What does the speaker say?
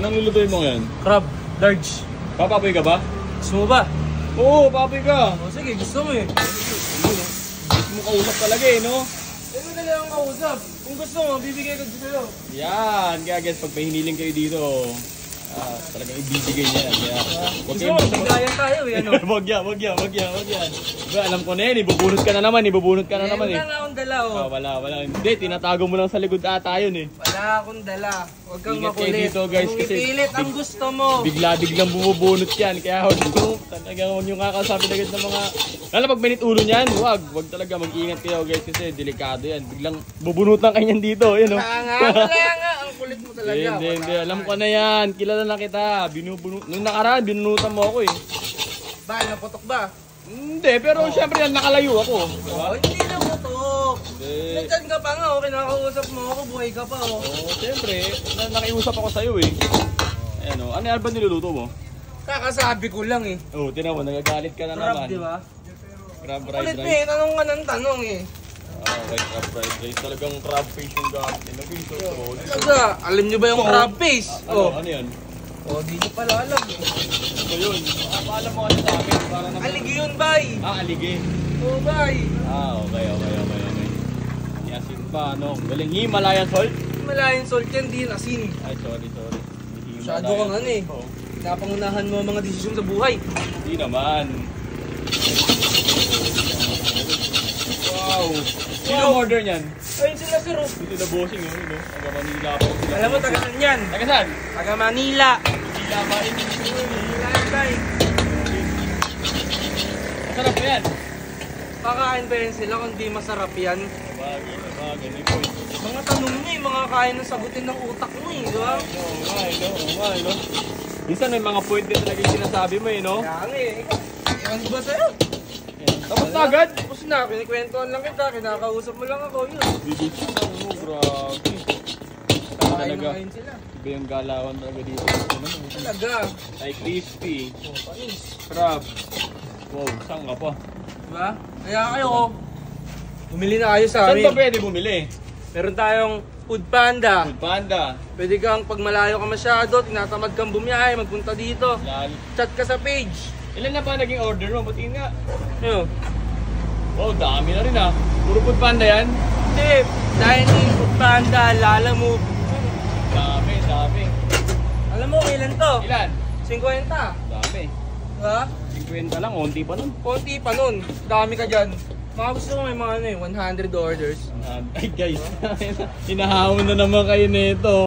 Anong lulutuin mo ngayon? Crab, large. Papapoy ka ba? Gusto mo ba? Oo, papapoy ka. O sige, gusto mo eh. Gusto mo kausap talaga eh, no? Eh, madali akong kausap. Kung gusto mo, bibigay ko sa'yo. Yan, kaya guys, pag may hiniling kayo dito, talagang ibibigay niya yan. Kaya, huwag Gusto mo, bigayan tayo eh, ano? Wag yan. Diba, alam ko na yan, ibubunot ka na naman eh. Wala nga akong dala oh. Wala. Hindi, tinatago mo lang sa likod ata yun eh. Wala akong dala. Huwag kang Ingat kayo makulit. dito, guys, Kung kasi ipilit ang gusto mo. Biglang bumubunot yan. Kaya talagang huwag nyo kakasabi agad ng mga... Lalo pag minit ulo niyan, wag talaga mag-iingat kayo guys kasi delikado yan. Biglang bubunutan kayo dito, yun o. Wala nga, ang kulit mo talaga. Hindi, alam ko na yan. Kilala na kita. Nung nakaraan, binunutan mo ako eh. Ba, naputok ba? Hindi, pero syempre nakalayo ako. Diba? Oh, hindi naputok. Hindi. Nandiyan ka pa nga, oh. Kinakausap mo ako, buhay ka pa oh. Oo, syempre. Nakiusap ako sa'yo eh. Ayan o. Ano yung ba niluluto mo? Kakasabi ko lang eh. Oo, tinan mo. Nagagalit ka na naman. Crab, di ba? Crab fried Kulit mo rice. eh, tanong ka ng tanong eh. Okay, crab fried rice. Talagang crab face yung gamit. Nag-iso to. Talaga, alam nyo ba yung crab face? Ano yan? Oh, di nyo pala alam eh. Ito yun. Paalam mo kasi sa akin. Para naman... Aligi yun, bay! Aligi. Oo, bay! Okay. Yasin pa, ano? Galing Himalayan salt? Himalayan salt yan, di asin. Ay, sorry. Masyado kang ano eh. Napangunahan mo ang mga desisyon sa buhay. Hindi naman. Wow! Sino order niyan? Ayun sila sir oh. Dito na bossing yun, no? Taga Manila pa. Alam mo, taga saan yan? Taga saan? Taga Manila. Manila ba? Manila yan, bay. Masarap ba yan? Pakain pa rin sila kung di masarap yan. Bagay. Mga tanong mo eh, mga kain ng sagutin ng utak mo eh, di ba? Oo nga, no? Minsan may mga point din talaga yung sinasabi mo, eh, no? Kaya nga eh. Ewan ba sa'yo? Tapos na agad? Tapos na, kinikwentuhan lang kita, kinakausap mo lang ako, yun. Bibigyan na, no? Grabe. Kakain na kain sila. Iba yung galawan talaga dito. Talaga. Ay, crispy. Panis. Crab. Wow, saan ka pa? Diba? Kaya kayo, bumili na kayo sa Saan amin. ba pwede bumili? Meron tayong Food Panda. Food Panda. Pwede kang pag malayo ka masyado, tinatamad kang bumiyahe, magpunta dito. Chat ka sa page. Ilan na ba naging order mo? Batiin nga. Ano? Wow, dami na rin ah. Puro Food Panda yan? Hindi. Dining, Food Panda, Lalamove. Dami. Alam mo, ilan to? Ilan? 50. Dami. Diba? 50 lang, onti pa nun. Konti pa nun. Dami ka dyan. Mga gusto mo may mga 100 orders. Ay guys, hinahamon na naman kayo nito.